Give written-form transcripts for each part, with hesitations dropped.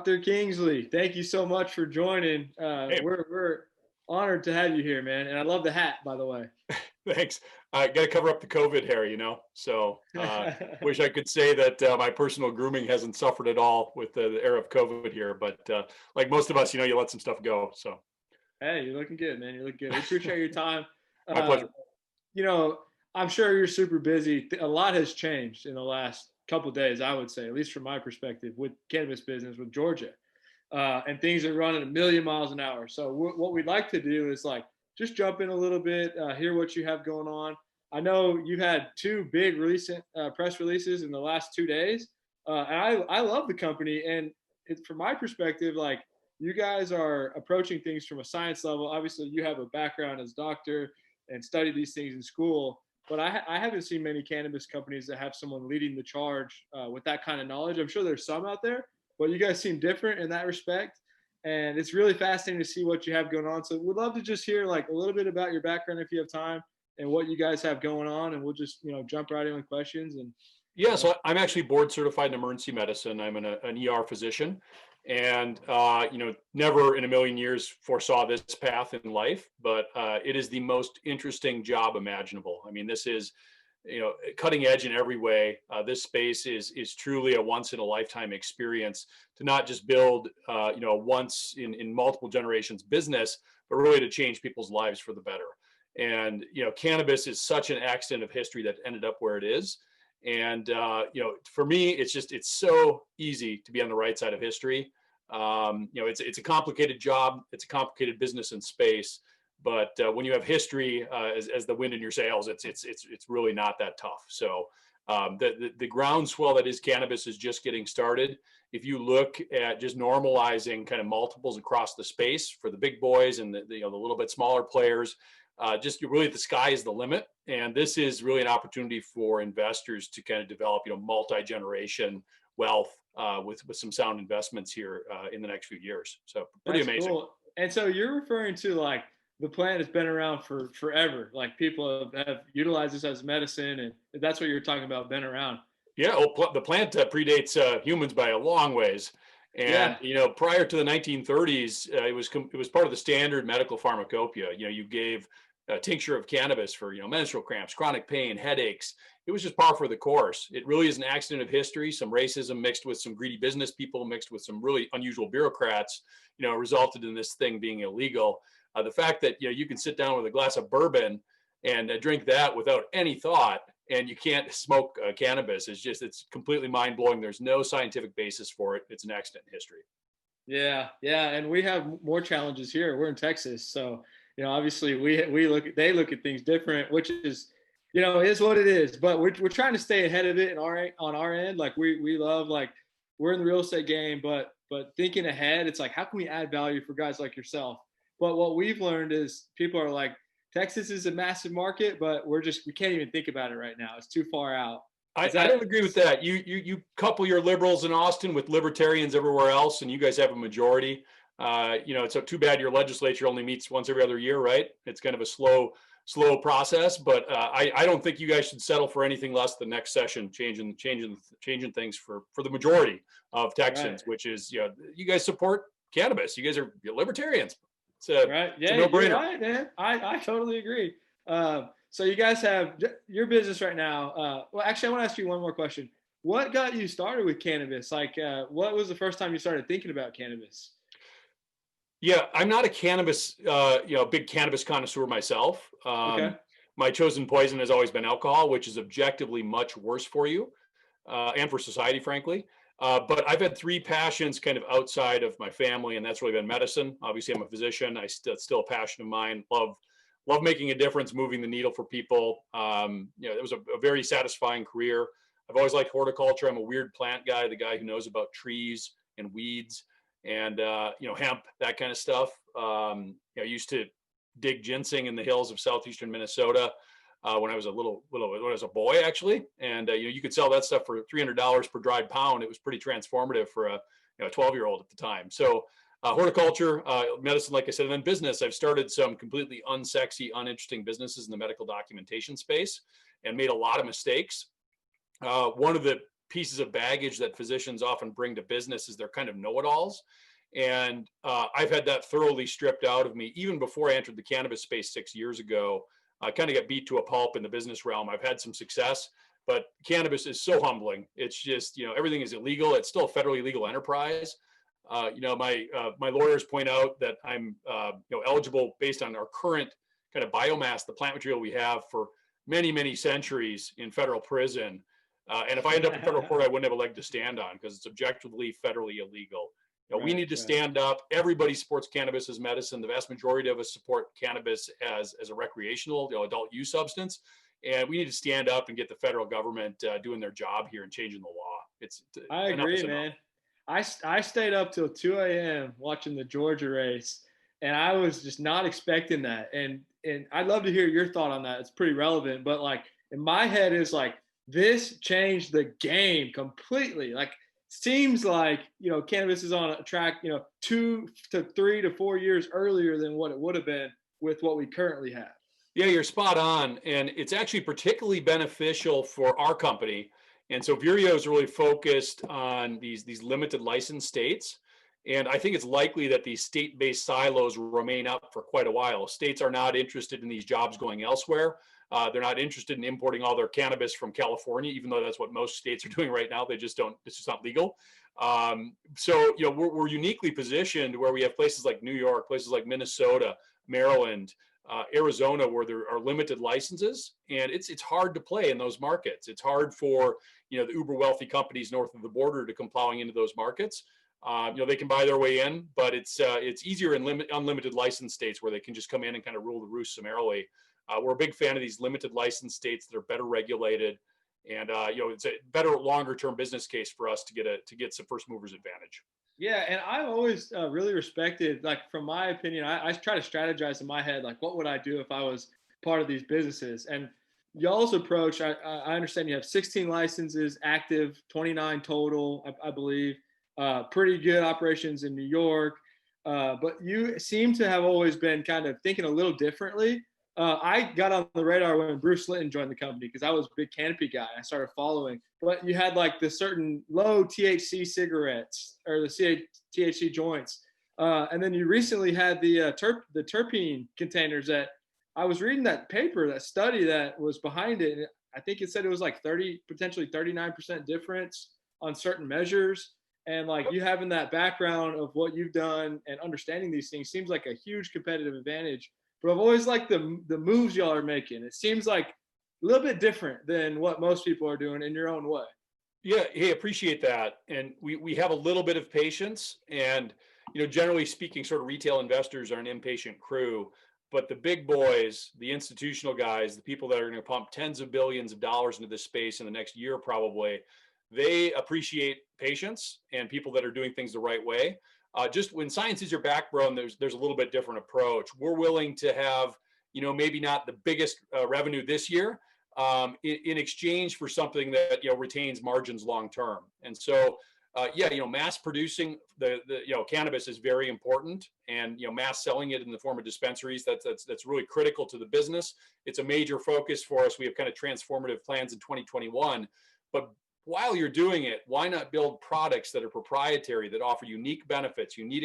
Dr. Kingsley, thank you so much for joining. Hey, We're honored to have you here, man. And I love the hat, by the way. thanks. I got to cover up the COVID hair, So wish I could say that my personal grooming hasn't suffered at all with the era of COVID here. But like most of us, you let some stuff go. So Hey, you're looking good, man. You're looking good. We appreciate your time. my Uh, pleasure. you know, I'm sure you're super busy. A lot has changed in the last couple of days, I would say, at least from my perspective, with cannabis business with Georgia. And things are running a million miles an hour. So what we'd like to do is like just jump in a little bit, hear what you have going on. I know you've had two big recent press releases in the last 2 days, and I love the company. And from my perspective, like you guys are approaching things from a science level. Obviously, you have a background as a doctor and studied these things in school. But I haven't seen many cannabis companies that have someone leading the charge with that kind of knowledge. I'm sure there's some out there, but you guys seem different in that respect. And it's really fascinating to see what you have going on. So we'd love to just hear like a little bit about your background if you have time and what you guys have going on. And we'll just, jump right in with questions. And Yeah, so I'm actually board certified in emergency medicine. I'm an ER physician, and never in a million years foresaw this path in life. But it is the most interesting job imaginable. I mean, this is cutting edge in every way. This space is truly a once in a lifetime experience to not just build once in multiple generations business, but really to change people's lives for the better. And cannabis is such an accident of history that ended up where it is. And for me, it's so easy to be on the right side of history. It's a complicated job, it's a complicated business and space. But when you have history as the wind in your sails, it's really not that tough. So the groundswell that is cannabis is just getting started. If you look at just normalizing kind of multiples across the space for the big boys and the little bit smaller players, just really the sky is the limit. And this is really an opportunity for investors to kind of develop multi-generation wealth with some sound investments here in the next few years. So pretty that's amazing. cool. And so you're referring to like the plant has been around for forever. Like people have utilized this as medicine, and that's what you're talking about, been around. Yeah, well, the plant predates humans by a long ways. And Yeah. prior to the 1930s, it was part of the standard medical pharmacopoeia. You gave a tincture of cannabis for menstrual cramps, chronic pain, headaches. It was just par for the course. It really is an accident of history. Some racism mixed with some greedy business people, mixed with some really unusual bureaucrats, resulted in this thing being illegal. The fact that you can sit down with a glass of bourbon and drink that without any thought, and you can't smoke cannabis it's completely mind blowing. There's no scientific basis for it. It's an accident in history. Yeah, yeah, and we have more challenges here. We're in Texas, so obviously they look at things different, which is is what it is. But we're trying to stay ahead of it on our end. Like we love like we're in the real estate game, but thinking ahead, it's like how can we add value for guys like yourself? But what we've learned is people are like Texas is a massive market, but we can't even think about it right now. It's too far out. I, Is I that don't agree with that. You couple your liberals in Austin with libertarians everywhere else, and you guys have a majority. It's too bad your legislature only meets once every other year, right? It's kind of a slow process, but I don't think you guys should settle for anything less than next session changing things for the majority of Texans, right? which is you guys support cannabis. You guys are libertarians. Right. It's a Yeah, you're no-brainer. right, man. I totally agree. So you guys have your business right now. Well, actually, I want to ask you one more question. What got you started with cannabis? Like, what was the first time you started thinking about cannabis? Yeah, I'm not a cannabis, big cannabis connoisseur myself. Okay. My chosen poison has always been alcohol, which is objectively much worse for you and for society, frankly. But I've had three passions kind of outside of my family, and that's really been medicine. Obviously, I'm a physician. It's still a passion of mine. Love making a difference, moving the needle for people. It was a very satisfying career. I've always liked horticulture. I'm a weird plant guy, the guy who knows about trees and weeds and hemp, that kind of stuff. I used to dig ginseng in the hills of southeastern Minnesota when I was when I was a boy, actually. And you could sell that stuff for $300 per dried pound. It was pretty transformative for a 12-year-old at the time. So horticulture, medicine, like I said, and then business. I've started some completely unsexy, uninteresting businesses in the medical documentation space and made a lot of mistakes. One of the pieces of baggage that physicians often bring to business is they're kind of know-it-alls. And I've had that thoroughly stripped out of me even before I entered the cannabis space 6 years ago. I kind of got beat to a pulp in the business realm. I've had some success, but cannabis is so humbling. It's just, everything is illegal. It's still a federally legal enterprise. My lawyers point out that I'm eligible based on our current kind of biomass, the plant material we have for many, many centuries in federal prison. And if I end up in federal court, I wouldn't have a leg to stand on because it's objectively federally illegal. We need to stand up. Everybody supports cannabis as medicine. The vast majority of us support cannabis as a recreational, adult use substance. And we need to stand up and get the federal government doing their job here and changing the law. I agree, man. I stayed up till 2 a.m. watching the Georgia race, and I was just not expecting that. And I'd love to hear your thought on that. It's pretty relevant, but like in my head is like, this changed the game completely. Like, seems like, cannabis is on a track, 2 to 3 to 4 years earlier than what it would have been with what we currently have. Yeah, you're spot on. And it's actually particularly beneficial for our company. And so Vireo is really focused on these limited license states. And I think it's likely that these state-based silos will remain up for quite a while. States are not interested in these jobs going elsewhere. They're not interested in importing all their cannabis from California, even though that's what most states are doing right now. They just don't, it's just not legal. So, we're uniquely positioned where we have places like New York, places like Minnesota, Maryland, Arizona, where there are limited licenses, and it's hard to play in those markets. It's hard for, the uber wealthy companies north of the border to come plowing into those markets. They can buy their way in, but it's easier in unlimited license states where they can just come in and kind of rule the roost summarily. We're a big fan of these limited license states that are better regulated, and it's a better longer term business case for us to get some first movers advantage. Yeah, and I've always really respected, like, from my opinion, I try to strategize in my head, like, what would I do if I was part of these businesses? And y'all's approach, I understand you have 16 licenses active, 29 total, I believe, pretty good operations in New York, but you seem to have always been kind of thinking a little differently. I got on the radar when Bruce Linton joined the company because I was a big canopy guy. I started following, but you had like the certain low THC cigarettes or the THC joints, and then you recently had the terpene containers. That I was reading that paper, that study that was behind it. And I think it said it was like potentially 39% difference on certain measures. And like you having that background of what you've done and understanding these things seems like a huge competitive advantage. But I've always liked the moves y'all are making. It seems like a little bit different than what most people are doing in your own way. Yeah, hey, appreciate that. And we have a little bit of patience. And, generally speaking, sort of retail investors are an impatient crew. But the big boys, the institutional guys, the people that are going to pump tens of billions of dollars into this space in the next year probably, they appreciate patience and people that are doing things the right way. Just when science is your backbone, there's a little bit different approach. We're willing to have, maybe not the biggest revenue this year in exchange for something that, retains margins long term. And so, mass producing the cannabis is very important, and, mass selling it in the form of dispensaries, that's really critical to the business. It's a major focus for us. We have kind of transformative plans in 2021, but while you're doing it, why not build products that are proprietary, that offer unique benefits, unique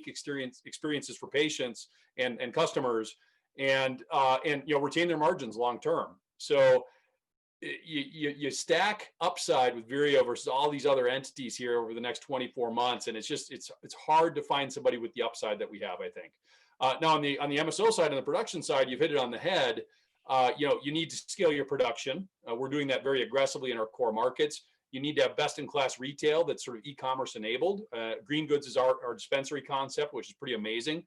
experiences for patients and customers, and retain their margins long term. So you stack upside with Vireo versus all these other entities here over the next 24 months, and it's hard to find somebody with the upside that we have, I think. Now on the MSO side, on the production side, you've hit it on the head. You need to scale your production. We're doing that very aggressively in our core markets. You need to have best-in-class retail that's sort of e-commerce enabled. Green Goods is our dispensary concept, which is pretty amazing.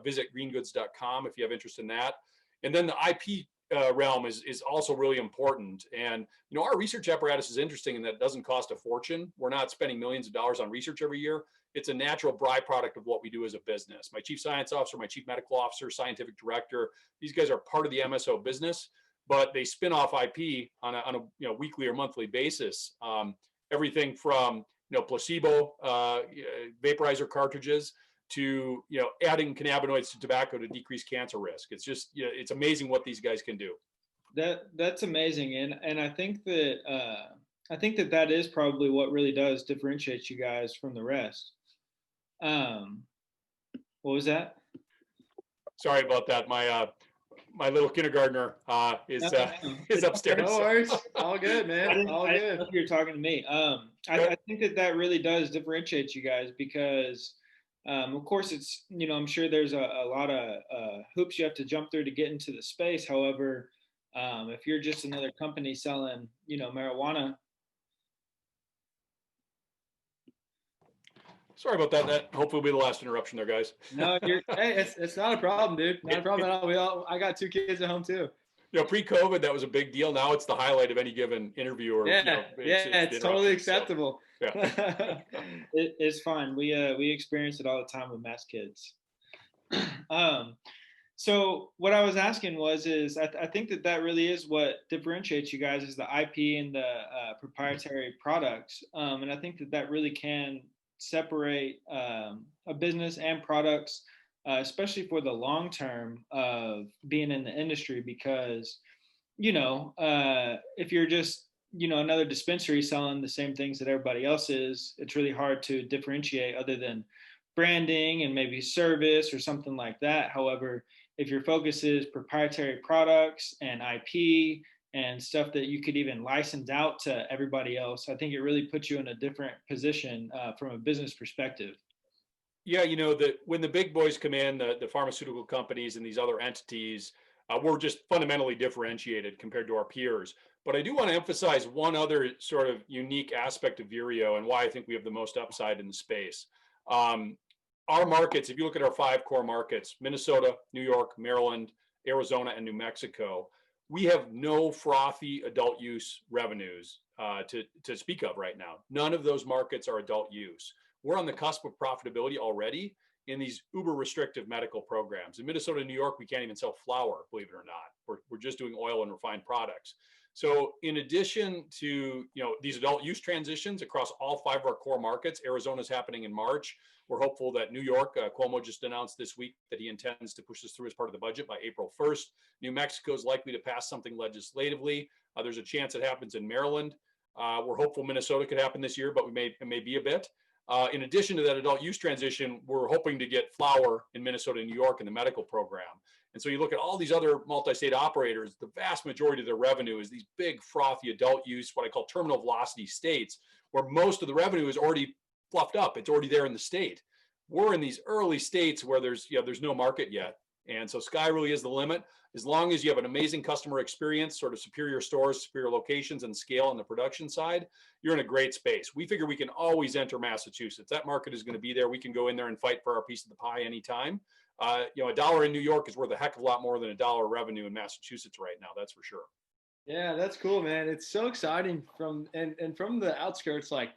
Visit greengoods.com if you have interest in that. And then the IP realm is also really important. And, our research apparatus is interesting in that it doesn't cost a fortune. We're not spending millions of dollars on research every year. It's a natural byproduct of what we do as a business. My chief science officer, my chief medical officer, scientific director, these guys are part of the MSO business, but they spin off IP on a weekly or monthly basis. Everything from placebo vaporizer cartridges to adding cannabinoids to tobacco to decrease cancer risk. It's just it's amazing what these guys can do. That's amazing, and I think that I think that that is probably what really does differentiate you guys from the rest. Um, what was that? Sorry about that. My little kindergartner No, is No upstairs. worries. All good, man. All I didn't know good. if you were talking to me. I think that that really does differentiate you guys because, of course, it's, I'm sure there's a lot of hoops you have to jump through to get into the space. However, if you're just another company selling, marijuana. Sorry about that. That hopefully will be the last interruption there, guys. No, hey, it's not a problem, dude. Not a problem at all. I got 2 kids at home too. Pre-COVID, that was a big deal. Now it's the highlight of any given interview. Or Yeah, it's totally acceptable. So, yeah. It's fine. We experience it all the time with mass kids. um, so what I was asking is I think that that really is what differentiates you guys is the IP and the proprietary products, and I think that that really can separate a business and products, especially for the long term of being in the industry, because if you're just another dispensary selling the same things that everybody else is, it's really hard to differentiate other than branding and maybe service or something like that. However, if your focus is proprietary products and IP and stuff that you could even license out to everybody else, I think it really puts you in a different position from a business perspective. Yeah, that when the big boys come in, the pharmaceutical companies and these other entities, we're just fundamentally differentiated compared to our peers. But I do want to emphasize one other sort of unique aspect of Vireo and why I think we have the most upside in the space. Our markets, if you look at our 5 core markets, Minnesota, New York, Maryland, Arizona, and New Mexico, we have no frothy adult use revenues to speak of right now. None of those markets are adult use. We're on the cusp of profitability already in these uber restrictive medical programs. In Minnesota and New York, we can't even sell flour, believe it or not. We're just doing oil and refined products. So in addition to these adult use transitions across all 5 of our core markets, Arizona's happening in March. We're hopeful that New York, Cuomo just announced this week that he intends to push this through as part of the budget by April 1st. New Mexico is likely to pass something legislatively. There's a chance it happens in Maryland. We're hopeful Minnesota could happen this year, but it may be a bit. In addition to that adult use transition, we're hoping to get flower in Minnesota and New York in the medical program. And so you look at all these other multi-state operators, the vast majority of their revenue is these big frothy adult use, what I call terminal velocity states, where most of the revenue is already fluffed up. It's already there in the state. We're in these early states where there's no market yet. And so sky really is the limit. As long as you have an amazing customer experience, sort of superior stores, superior locations, and scale on the production side, you're in a great space. We figure we can always enter Massachusetts. That market is going to be there. We can go in there and fight for our piece of the pie anytime. $1 in New York is worth a heck of a lot more than $1 revenue in Massachusetts right now. That's for sure. Yeah, that's cool, man. It's so exciting from the outskirts. Like,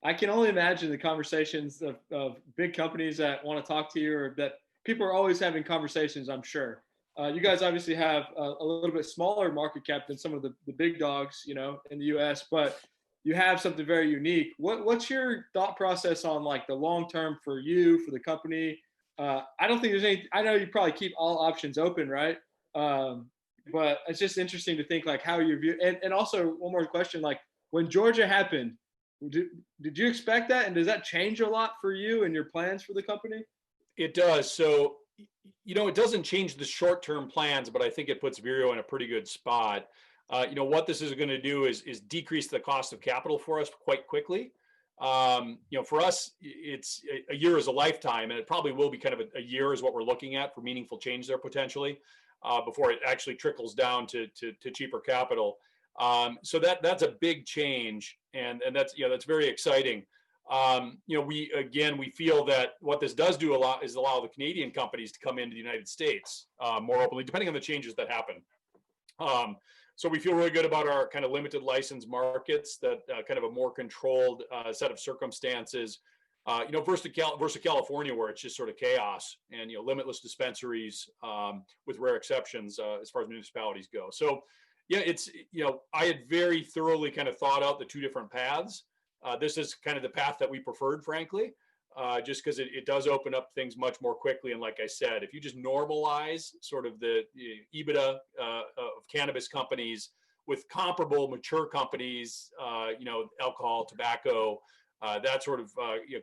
I can only imagine the conversations of big companies that want to talk to you, or that people are always having conversations, I'm sure. You guys obviously have a little bit smaller market cap than some of the big dogs, in the US, but you have something very unique. What's your thought process on like the long term for you, for the company? I don't think there's any, I know you probably keep all options open, right? But it's just interesting to think like how you view, and also one more question, like when Georgia happened, did you expect that? And does that change a lot for you and your plans for the company? It does. So, it doesn't change the short-term plans, but I think it puts Vireo in a pretty good spot. What this is going to do is decrease the cost of capital for us quite quickly. For us, it's a year is a lifetime, and it probably will be kind of a year is what we're looking at for meaningful change there potentially, before it actually trickles down to cheaper capital. So that's a big change, and that's very exciting. We feel that what this does do a lot is allow the Canadian companies to come into the United States more openly, depending on the changes that happen. So we feel really good about our kind of limited license markets, that kind of a more controlled set of circumstances, versus California, where it's just sort of chaos and, limitless dispensaries with rare exceptions as far as municipalities go. So yeah, it's, I had very thoroughly kind of thought out the 2 different paths. This is kind of the path that we preferred, frankly, just because it does open up things much more quickly. And like I said, if you just normalize sort of the EBITDA of cannabis companies with comparable mature companies, alcohol, tobacco, that sort of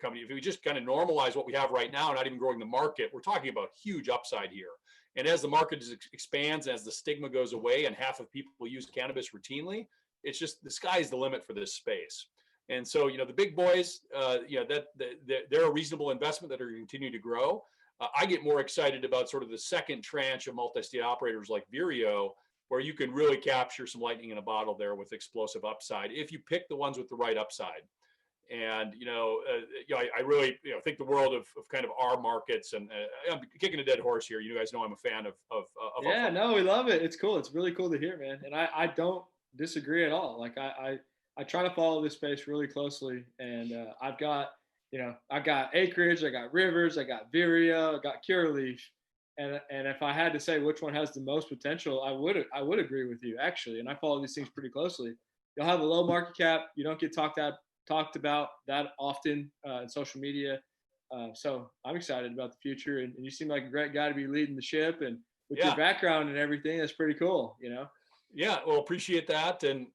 company. If we just kind of normalize what we have right now, not even growing the market, we're talking about huge upside here. And as the market expands, as the stigma goes away, and half of people use cannabis routinely, it's just the sky's the limit for this space. And so, the big boys, they're a reasonable investment that are going to continue to grow. I get more excited about sort of the second tranche of multi-state operators like Vireo, where you can really capture some lightning in a bottle there with explosive upside if you pick the ones with the right upside. And I really think the world of kind of our markets, and I'm kicking a dead horse here. You guys know I'm a fan of yeah, no, we love it. It's cool. It's really cool to hear, man. And I don't disagree at all. Like I try to follow this space really closely, and I've got Acreage, I got Rivers, I got Vireo, I got Curaleaf, and if I had to say which one has the most potential, I would agree with you actually. And I follow these things pretty closely. You'll have a low market cap. You don't get talked about that often in social media. So I'm excited about the future, and you seem like a great guy to be leading the ship, and with your background and everything, that's pretty cool, Yeah, well, appreciate that. And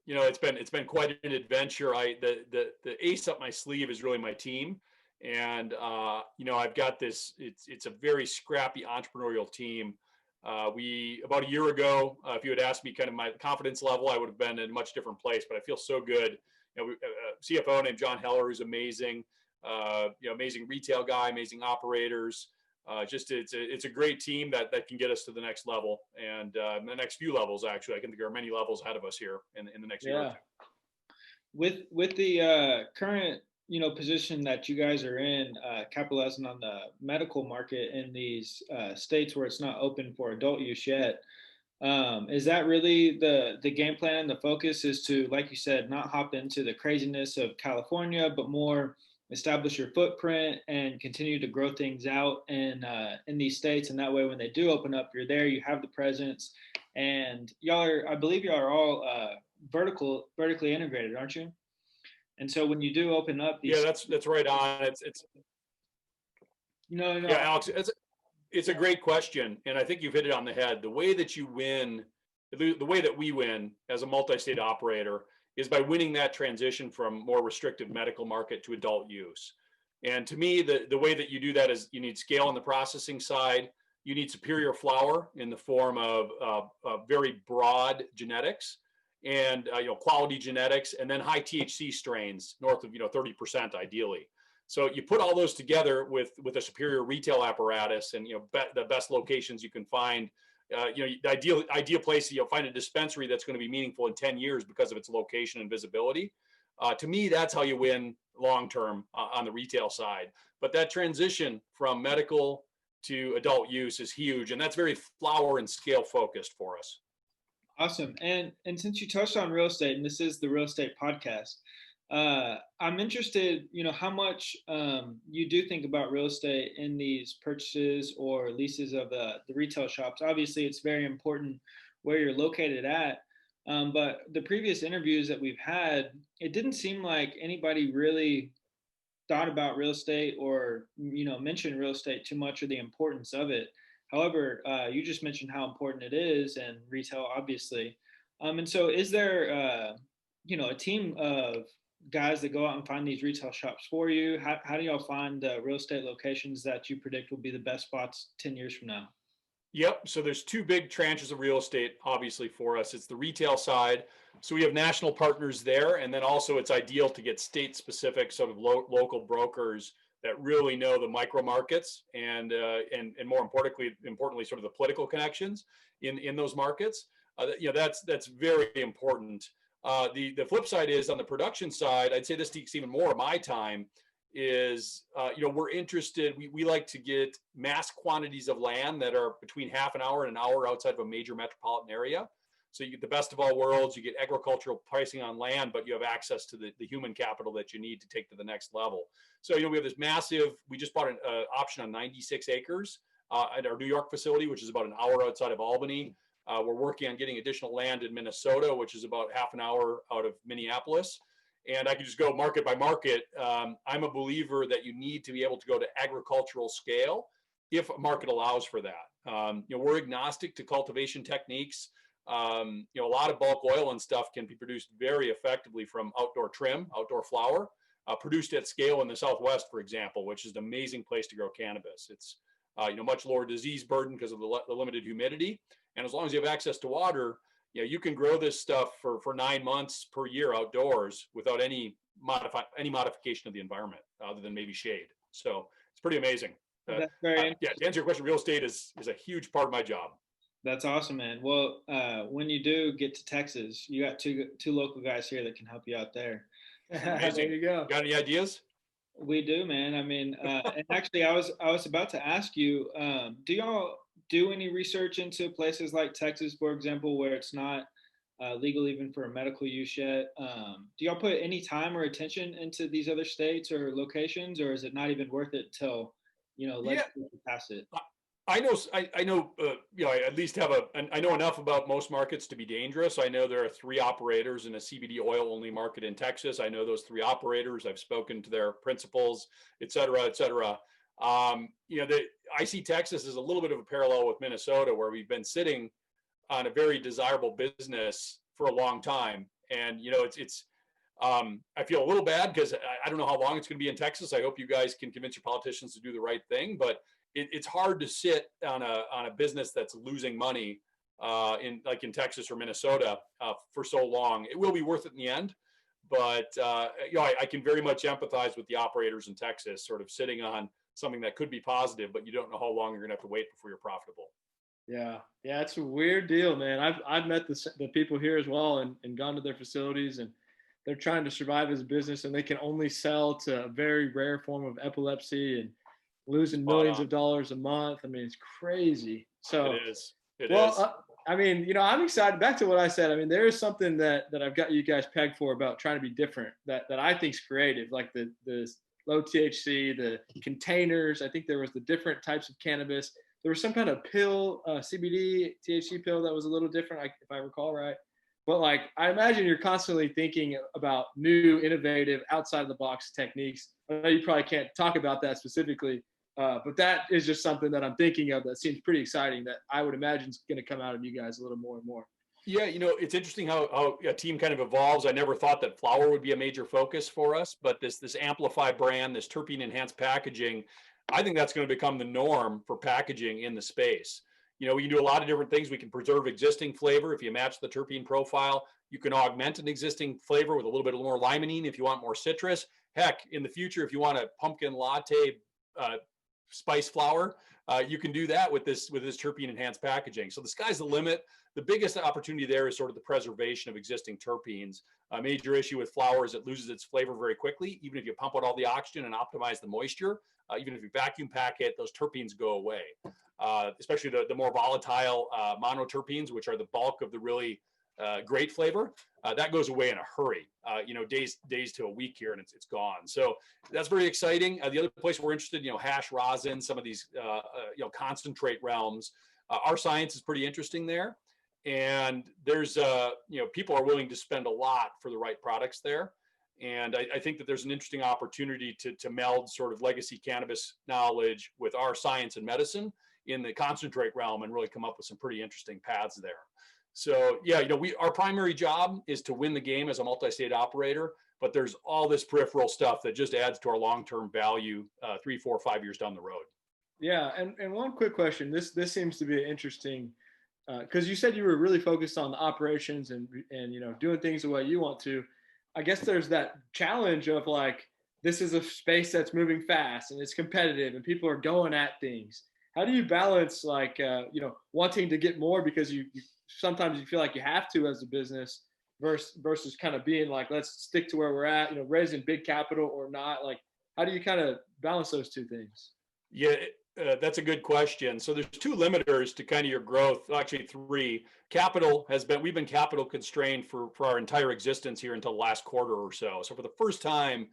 it's been quite an adventure. The ace up my sleeve is really my team. And I've got this, it's a very scrappy entrepreneurial team. About a year ago, if you had asked me kind of my confidence level, I would have been in a much different place, but I feel so good. CFO named John Heller, who's amazing, amazing retail guy, amazing operators. It's a great team that can get us to the next level, and the next few levels. Actually, I think there are many levels ahead of us here in the next year or two. With the current position that you guys are in, capitalizing on the medical market in these states where it's not open for adult use yet. Is that really the game plan? The focus is to, like you said, not hop into the craziness of California, but more establish your footprint and continue to grow things out in these states. And that way, when they do open up, you're there, you have the presence, and I believe y'all are all vertically integrated, aren't you? And so when you do open up these, that's right on. Yeah, Alex, it's a great question, and I think you've hit it on the head. The way that you win, the way that we win as a multi-state operator, is by winning that transition from more restrictive medical market to adult use. And to me, the way that you do that is you need scale on the processing side. You need superior flower in the form of very broad genetics and quality genetics, and then high THC strains north of 30% ideally. So you put all those together with a superior retail apparatus, and the best locations you can find. The ideal place, you'll find a dispensary that's going to be meaningful in 10 years because of its location and visibility. To me, that's how you win long-term on the retail side. But that transition from medical to adult use is huge, and that's very flower and scale focused for us. Awesome. And since you touched on real estate, and this is the real estate podcast, I'm interested, how much you do think about real estate in these purchases or leases of the retail shops. Obviously, it's very important where you're located at. But the previous interviews that we've had, it didn't seem like anybody really thought about real estate or, mentioned real estate too much or the importance of it. However, you just mentioned how important it is, and retail, obviously. And so is there, a team of guys that go out and find these retail shops for you? How do y'all find the real estate locations that you predict will be the best spots 10 years from now? Yep. So there's two big tranches of real estate, obviously, for us. It's the retail side. So we have national partners there. And then also it's ideal to get state specific sort of local brokers that really know the micro markets and more importantly, sort of the political connections in those markets. That's very important. The flip side is on the production side, I'd say this takes even more of my time, is, we're interested, we like to get mass quantities of land that are between half an hour and an hour outside of a major metropolitan area. So you get the best of all worlds, you get agricultural pricing on land, but you have access to the human capital that you need to take to the next level. So, we have this we just bought an option on 96 acres at our New York facility, which is about an hour outside of Albany. We're working on getting additional land in Minnesota, which is about half an hour out of Minneapolis. And I can just go market by market. I'm a believer that you need to be able to go to agricultural scale if a market allows for that. We're agnostic to cultivation techniques. A lot of bulk oil and stuff can be produced very effectively from outdoor trim, outdoor flower, produced at scale in the Southwest, for example, which is an amazing place to grow cannabis. It's much lower disease burden because of the limited humidity, and as long as you have access to water, you can grow this stuff for 9 months per year outdoors without any modification of the environment other than maybe shade. So it's pretty amazing. That's very interesting. Yeah, to answer your question, real estate is a huge part of my job. That's awesome, man. Well, when you do get to Texas, you got two local guys here that can help you out there. There you go. Got any ideas? We do, man. I mean, and actually, I was about to ask you, do y'all do any research into places like Texas, for example, where it's not legal even for medical use yet? Do y'all put any time or attention into these other states or locations, or is it not even worth it till legislature pass it? I know, I at least have I know enough about most markets to be dangerous. I know there are 3 operators in a CBD oil only market in Texas. I know those 3 operators. I've spoken to their principals, et cetera, et cetera. I see Texas as a little bit of a parallel with Minnesota, where we've been sitting on a very desirable business for a long time. And, I feel a little bad because I don't know how long it's going to be in Texas. I hope you guys can convince your politicians to do the right thing, but it's hard to sit on a business that's losing money in Texas or Minnesota for so long. It will be worth it in the end, but I can very much empathize with the operators in Texas, sort of sitting on something that could be positive, but you don't know how long you're going to have to wait before you're profitable. Yeah, it's a weird deal, man. I've met the people here as well and gone to their facilities, and they're trying to survive as a business, and they can only sell to a very rare form of epilepsy and losing millions of dollars a month. I mean, it's crazy. So it is. I mean, I'm excited. Back to what I said. I mean, there is something that I've got you guys pegged for about trying to be different that I think is creative, like the low THC, the containers. I think there was the different types of cannabis. There was some kind of pill, CBD, THC pill that was a little different, if I recall right. But I imagine you're constantly thinking about new, innovative, outside of the box techniques. I know you probably can't talk about that specifically, but that is just something that I'm thinking of that seems pretty exciting that I would imagine is going to come out of you guys a little more and more. Yeah, it's interesting how a team kind of evolves. I never thought that flower would be a major focus for us, but this Amplify brand, this terpene enhanced packaging, I think that's going to become the norm for packaging in the space. We can do a lot of different things. We can preserve existing flavor if you match the terpene profile. You can augment an existing flavor with a little bit more limonene if you want more citrus. Heck, in the future, if you want a pumpkin latte spice flower, you can do that with this terpene enhanced packaging. So the sky's the limit. The biggest opportunity there is sort of the preservation of existing terpenes. A major issue with flower is it loses its flavor very quickly. Even if you pump out all the oxygen and optimize the moisture, even if you vacuum pack it, those terpenes go away. Especially the more volatile monoterpenes, which are the bulk of the really great flavor, that goes away in a hurry. Days to a week here, and it's gone. So that's very exciting. The other place we're interested, hash rosin, some of these concentrate realms. Our science is pretty interesting there, and there's people are willing to spend a lot for the right products there. And I think that there's an interesting opportunity to meld sort of legacy cannabis knowledge with our science and medicine in the concentrate realm and really come up with some pretty interesting paths there. So our primary job is to win the game as a multi-state operator, but there's all this peripheral stuff that just adds to our long-term value 3, 4, 5 years down the road. Yeah, and one quick question. This seems to be interesting because you said you were really focused on the operations and doing things the way you want to. I guess there's that challenge of this is a space that's moving fast and it's competitive and people are going at things. How do you balance wanting to get more because you sometimes you feel like you have to as a business versus kind of being let's stick to where we're at, raising big capital or not? How do you kind of balance those two things? Yeah, that's a good question. So there's 2 limiters to kind of your growth, actually 3. We've been capital constrained for our entire existence here until the last quarter or so. So for the first time,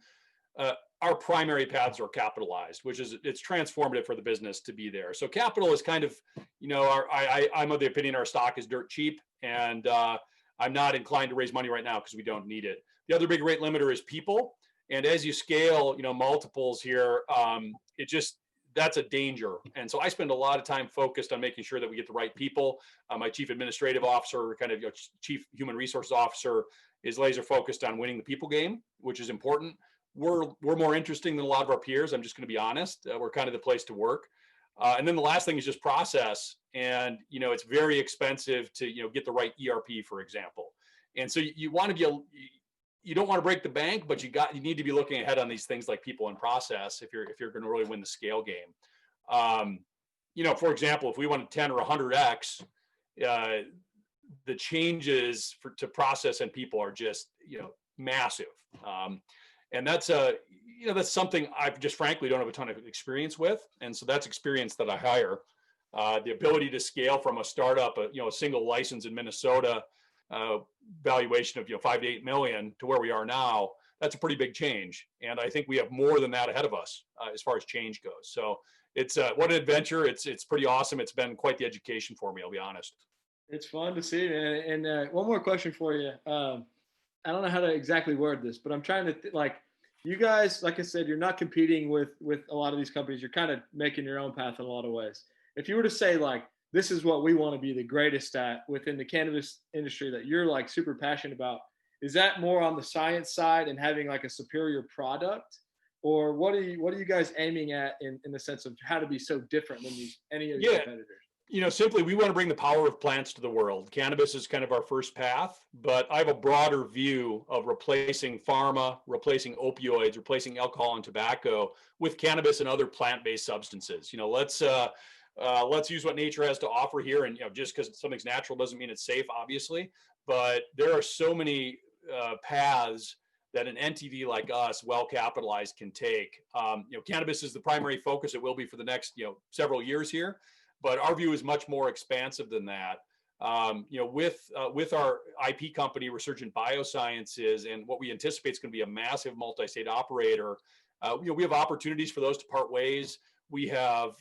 our primary paths are capitalized, which is it's transformative for the business to be there. So capital is kind of, I'm of the opinion our stock is dirt cheap, and I'm not inclined to raise money right now because we don't need it. The other big rate limiter is people. And as you scale, multiples here, that's a danger. And so I spend a lot of time focused on making sure that we get the right people. My chief administrative officer, kind of chief human resources officer, is laser focused on winning the people game, which is important. We're more interesting than a lot of our peers. I'm just going to be honest. We're kind of the place to work. And then the last thing is just process. And, it's very expensive to, get the right ERP, for example. And so you want to be you don't want to break the bank, but you need to be looking ahead on these things like people and process if you're going to really win the scale game. For example, if we want 10 or 100x, the changes to process and people are just massive. And that's that's something I just frankly don't have a ton of experience with, and so that's experience that I hire. The ability to scale from a startup, a single license in Minnesota, valuation of 5 to 8 million to where we are now, that's a pretty big change. And I think we have more than that ahead of us as far as change goes. So it's what an adventure. It's pretty awesome. It's been quite the education for me, I'll be honest. It's fun to see, man. And one more question for you. I don't know how to exactly word this, but I'm trying to you guys, like I said, you're not competing with a lot of these companies. You're kind of making your own path in a lot of ways. If you were to say this is what we want to be the greatest at within the cannabis industry that you're super passionate about, is that more on the science side and having a superior product, or what are you guys aiming at in the sense of how to be so different than any of your competitors? Simply, we want to bring the power of plants to the world. Cannabis is kind of our first path, but I have a broader view of replacing pharma, replacing opioids, replacing alcohol and tobacco with cannabis and other plant-based substances. Let's use what nature has to offer here. And, just because something's natural doesn't mean it's safe, obviously, but there are so many paths that an entity like us, well capitalized, can take. Cannabis is the primary focus. It will be for the next, several years here. But our view is much more expansive than that. With our IP company, Resurgent Biosciences, and what we anticipate is going to be a massive multi-state operator, we have opportunities for those to part ways. We have,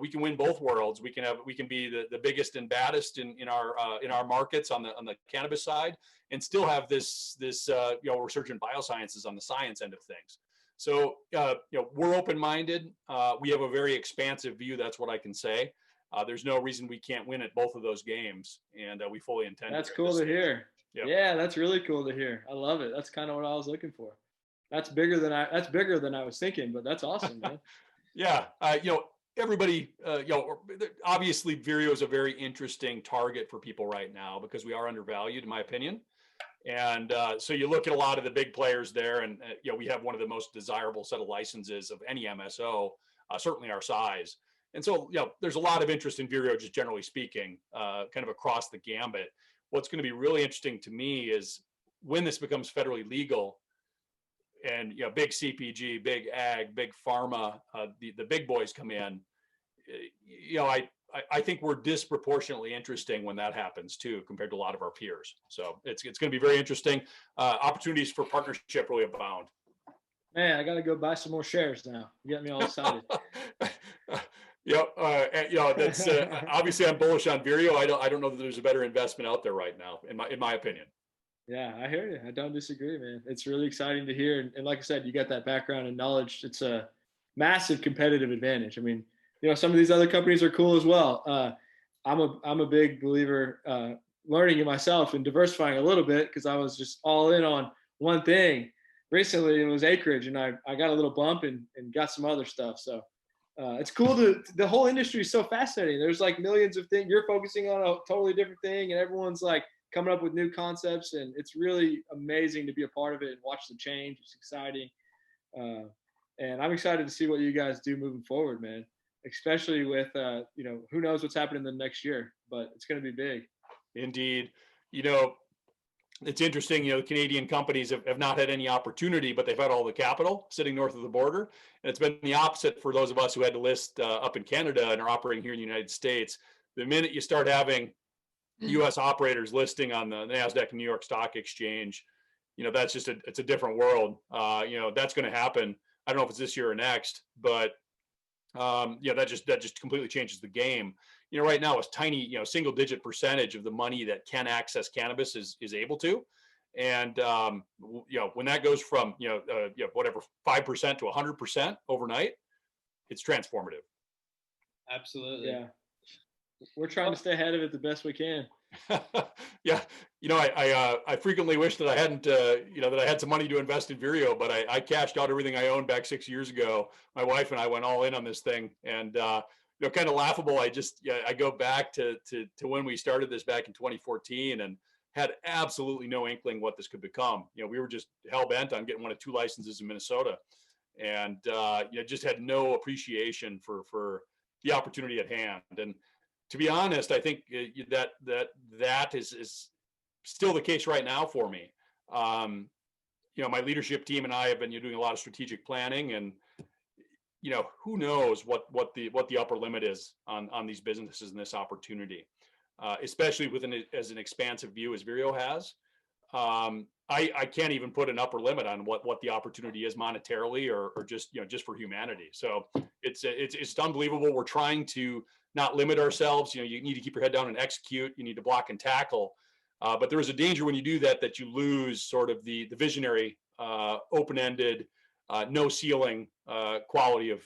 we can win both worlds. We can be the biggest and baddest in our markets on the cannabis side, and still have this Resurgent Biosciences on the science end of things. So, we're open-minded. We have a very expansive view. That's what I can say. There's no reason we can't win at both of those games, and we fully intend. That's cool to hear. Yep. Yeah, that's really cool to hear. I love it. That's kind of what I was looking for. That's bigger than I was thinking, but that's awesome, man. Yeah, everybody, obviously Vireo is a very interesting target for people right now because we are undervalued, in my opinion. And so you look at a lot of the big players there, and we have one of the most desirable set of licenses of any MSO, certainly our size. And so there's a lot of interest in Vireo, just generally speaking, kind of across the gambit. What's going to be really interesting to me is when this becomes federally legal, and big CPG, big ag, big pharma, the big boys come in. I think we're disproportionately interesting when that happens too, compared to a lot of our peers. So it's going to be very interesting. Opportunities for partnership really abound. Man, I got to go buy some more shares now. You got me all excited. That's obviously I'm bullish on Vireo. I don't know that there's a better investment out there right now, in my opinion. Yeah, I hear you. I don't disagree, man. It's really exciting to hear. And like I said, you got that background and knowledge. It's a massive competitive advantage. I mean, some of these other companies are cool as well. I'm a big believer learning it myself and diversifying a little bit because I was just all in on one thing. Recently, it was acreage, and I got a little bump and got some other stuff. So it's cool. The whole industry is so fascinating. There's millions of things. You're focusing on a totally different thing, and everyone's coming up with new concepts, and it's really amazing to be a part of it and watch the change. It's exciting. And I'm excited to see what you guys do moving forward, man, especially with, who knows what's happening in the next year, but it's going to be big. Indeed. It's interesting, Canadian companies have not had any opportunity, but they've had all the capital sitting north of the border. And it's been the opposite for those of us who had to list up in Canada and are operating here in the United States. The minute you start having U.S. operators listing on the NASDAQ and New York Stock Exchange, that's just it's a different world. That's going to happen. I don't know if it's this year or next, but that just completely changes the game. Right now it's tiny, single digit percentage of the money that can access cannabis is able to. And, when that goes from, whatever, 5% to 100% overnight, it's transformative. Absolutely. Yeah. We're trying to stay ahead of it the best we can. Yeah, I frequently wish that I hadn't, that I had some money to invest in Vireo, but I cashed out everything I owned back 6 years ago. My wife and I went all in on this thing, and kind of laughable. I go back to when we started this back in 2014, and had absolutely no inkling what this could become. We were just hell bent on getting 1 of 2 licenses in Minnesota, and just had no appreciation for the opportunity at hand. And to be honest, I think that is still the case right now for me. My leadership team and I have been doing a lot of strategic planning, and who knows what the upper limit is on these businesses and this opportunity, especially with as an expansive view as Vireo has. I can't even put an upper limit on what the opportunity is monetarily or just for humanity. So it's unbelievable. We're trying to not limit ourselves. You need to keep your head down and execute. You need to block and tackle. But there is a danger when you do that you lose sort of the visionary, open-ended, no ceiling quality of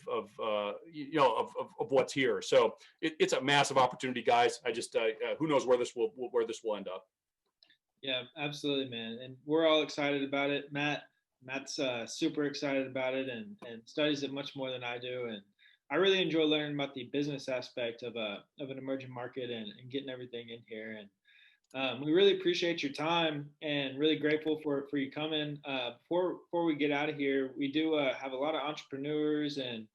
what's here. So it's a massive opportunity, guys. I just who knows where this will end up. Yeah, absolutely, man. And we're all excited about it. Matt's super excited about it and studies it much more than I do. And I really enjoy learning about the business aspect of an emerging market and getting everything in here. And we really appreciate your time and really grateful for you coming. Before we get out of here, we do have a lot of entrepreneurs and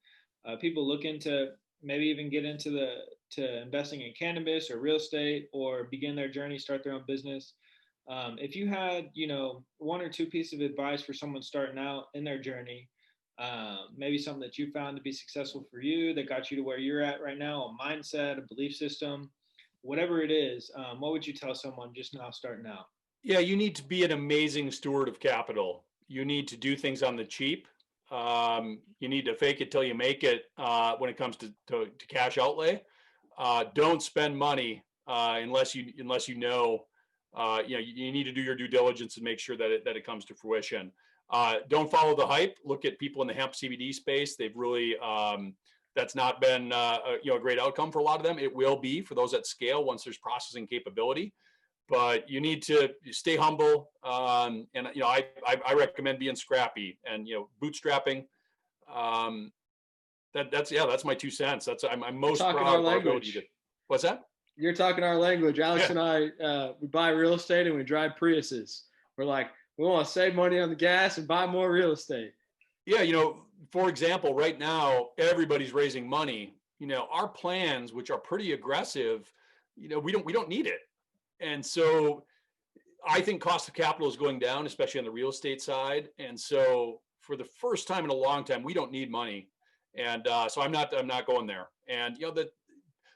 people looking to maybe even get into investing in cannabis or real estate or begin their journey, start their own business. If you had, 1 or 2 pieces of advice for someone starting out in their journey, maybe something that you found to be successful for you that got you to where you're at right now, a mindset, a belief system, whatever it is, what would you tell someone just now starting out? Yeah, you need to be an amazing steward of capital. You need to do things on the cheap. You need to fake it till you make it when it comes to cash outlay. Don't spend money unless you know. You need to do your due diligence and make sure that it comes to fruition. Don't follow the hype. Look at people in the hemp CBD space. They've really that's not been a great outcome for a lot of them. It will be for those at scale once there's processing capability. But you need to stay humble, and I recommend being scrappy and bootstrapping. That's my 2 cents. I'm most proud of our ability to. What's that? You're talking our language. Alex and I, we buy real estate and we drive Priuses. We're like, we want to save money on the gas and buy more real estate. Yeah, for example, right now, everybody's raising money. Our plans, which are pretty aggressive, we don't need it. And so I think cost of capital is going down, especially on the real estate side. And so for the first time in a long time, we don't need money. And so I'm not going there. And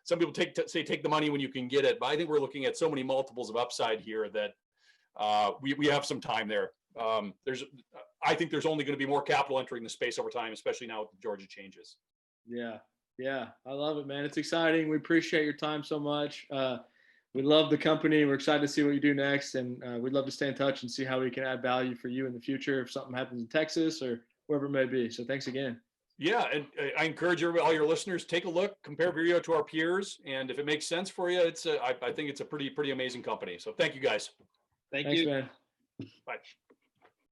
some people say take the money when you can get it, but I think we're looking at so many multiples of upside here that we have some time there. I think there's only going to be more capital entering the space over time, especially now with the Georgia changes. Yeah, I love it, man. It's exciting. We appreciate your time so much. We love the company. We're excited to see what you do next, and we'd love to stay in touch and see how we can add value for you in the future if something happens in Texas or wherever it may be. So thanks again. Yeah, and I encourage all your listeners, take a look, compare Vireo to our peers, and if it makes sense for you, I think it's a pretty amazing company. So thank you guys. Thanks, man. Bye.